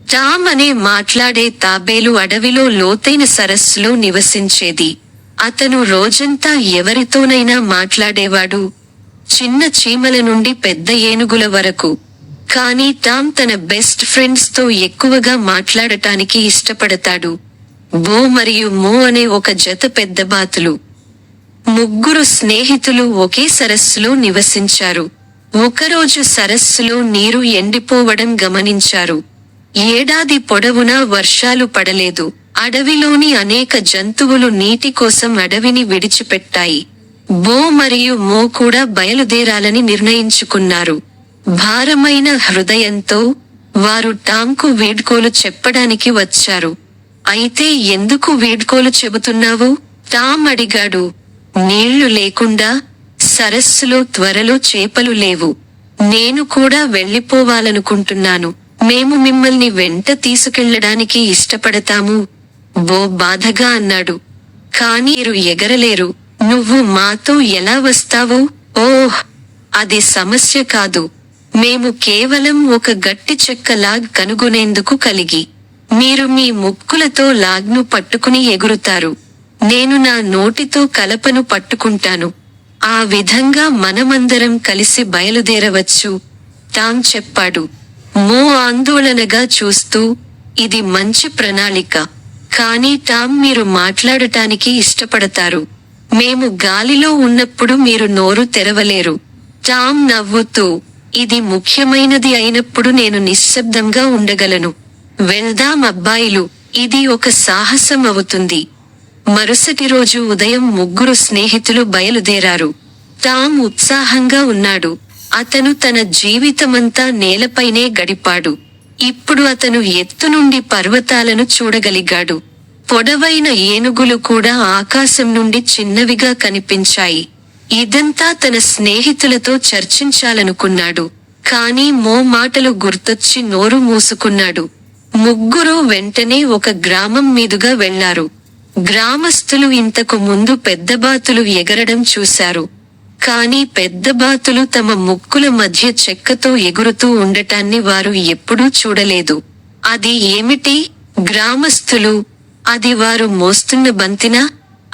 Tom అనే మాట్లాడే తాబేలు అడవిలో లోతైన సరస్సులో నివసించేది. అతను రోజంతా ఎవరితోనైనా మాట్లాడేవాడు, చిన్న చీమల నుండి పెద్ద ఏనుగుల వరకు. కానీ టామ్ తన బెస్ట్ ఫ్రెండ్స్ తో ఎక్కువగా మాట్లాడటానికి ఇష్టపడతాడు. బో మరియు మో అనే ఒక జత పెద్ద బాతులు. ముగ్గురు స్నేహితులు ఒకే సరస్సులో నివసించారు. ఒకరోజు సరస్సులో నీరు ఎండిపోవడం గమనించారు. ఏడాది పొడవునా వర్షాలు పడలేదు. అడవిలోని అనేక జంతువులు నీటి కోసం అడవిని విడిచిపెట్టాయి. బో మరియు మో కూడా బయలుదేరాలని నిర్ణయించుకున్నారు. భారమైన హృదయంతో వారు టామ్కు వీడ్కోలు చెప్పడానికి వచ్చారు. అయితే ఎందుకు వీడ్కోలు చెబుతున్నావు? టామ్ అడిగాడు. నీళ్లు లేకుండా సరస్సులో త్వరలో చేపలు లేవు. నేను కూడా వెళ్ళిపోవాలనుకుంటున్నాను. మేము మిమ్మల్ని వెంట తీసుకెళ్లడానికి ఇష్టపడతాము, బో బాధగా అన్నాడు. కానీ మీరు ఎగరలేరు. నువ్వు మాతో ఎలా వస్తావు? ఓహ్, అది సమస్య కాదు. మేము కేవలం ఒక గట్టి చెక్క లాగ్ కనుగొనేందుకు కలిగి. మీరు మీ ముక్కులతో లాగ్ను పట్టుకుని ఎగురుతారు. నేను నా నోటితో కలపను పట్టుకుంటాను. ఆ విధంగా మనమందరం కలిసి బయలుదేరవచ్చు, టామ్ చెప్పాడు. మో ఆందోళనగా చూస్తూ, ఇది మంచి ప్రణాళిక. కానీ టామ్, మీరు మాట్లాడటానికి ఇష్టపడతారు. మేము గాలిలో ఉన్నప్పుడు మీరు నోరు తెరవలేరు. టామ్ నవ్వుతూ, ఇది ముఖ్యమైనది అయినప్పుడు నేను నిశ్శబ్దంగా ఉండగలను. వెళ్దాం అబ్బాయిలు, ఇది ఒక సాహసం అవుతుంది. మరుసటి రోజు ఉదయం ముగ్గురు స్నేహితులు బయలుదేరారు. టామ్ ఉత్సాహంగా ఉన్నాడు. అతను తన జీవితమంతా నేలపైనే గడిపాడు. ఇప్పుడు అతను ఎత్తు నుండి పర్వతాలను చూడగలిగాడు. పొడవైన ఏనుగులు కూడా ఆకాశం నుండి చిన్నవిగా కనిపించాయి. ఇదంతా తన స్నేహితులతో చర్చించాలనుకున్నాడు. కానీ మో మాటలు గుర్తొచ్చి నోరు మూసుకున్నాడు. ముగ్గురు వెంటనే ఒక గ్రామం మీదుగా వెళ్లారు. గ్రామస్తులు ఇంతకు ముందు పెద్ద బాతులు ఎగరడం చూశారు. కానీ పెద్ద బాతులు తమ ముక్కుల మధ్య చెక్కతో ఎగురుతూ ఉండటాన్ని వారు ఎప్పుడూ చూడలేదు. అది ఏమిటి? గ్రామస్తులు, అది వారు మోస్తున్న బంతినా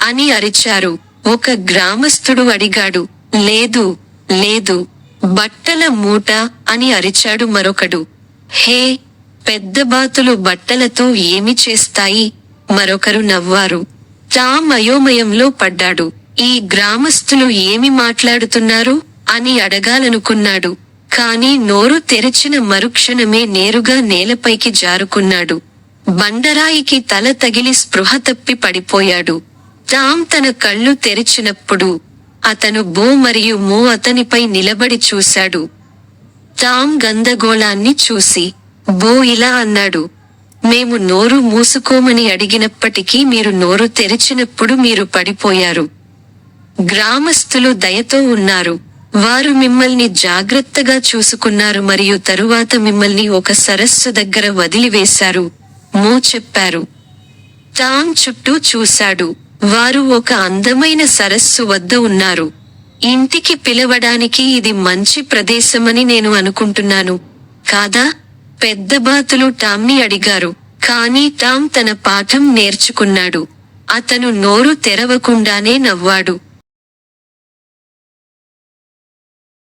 అని అరిచారు. ఒక గ్రామస్తుడు అడిగాడు. లేదు లేదు, బట్టల మూట అని అరిచాడు మరొకడు. హే, పెద్ద బాతులు బట్టలతో ఏమి చేస్తాయి? మరొకరు నవ్వారు. టామ్ అయోమయంలో పడ్డాడు. ఈ గ్రామస్తులు ఏమి మాట్లాడుతున్నారు అని అడగాలనుకున్నాడు. కానీ నోరు తెరిచిన మరుక్షణమే నేరుగా నేలపైకి జారుకున్నాడు. బండరాయికి తల తగిలి స్పృహ తప్పి పడిపోయాడు. టామ్ తన కళ్ళు తెరిచినప్పుడు అతను బో మరియు మో అతనిపై నిలబడి చూశాడు. టామ్ గందగోళాన్ని చూసి బో ఇలా అన్నాడు. మేము నోరు మూసుకోమని అడిగినప్పటికీ మీరు నోరు తెరిచినప్పుడు మీరు పడిపోయారు. గ్రామస్తులు దయతో ఉన్నారు. వారు మిమ్మల్ని జాగ్రత్తగా చూసుకున్నారు మరియు తరువాత మిమ్మల్ని ఒక సరస్సు దగ్గర వదిలివేశారు, మో చెప్పారు. టామ్ చుట్టూ చూశాడు. వారు ఒక అందమైన సరస్సు వద్ద ఉన్నారు. ఇంటికి పిలవడానికి ఇది మంచి ప్రదేశమని నేను అనుకుంటున్నాను, కాదా? పెద్ద బాతులు టామ్ని అడిగారు. కానీ టామ్ తన పాఠం నేర్చుకున్నాడు. అతను నోరు తెరవకుండానే నవ్వాడు.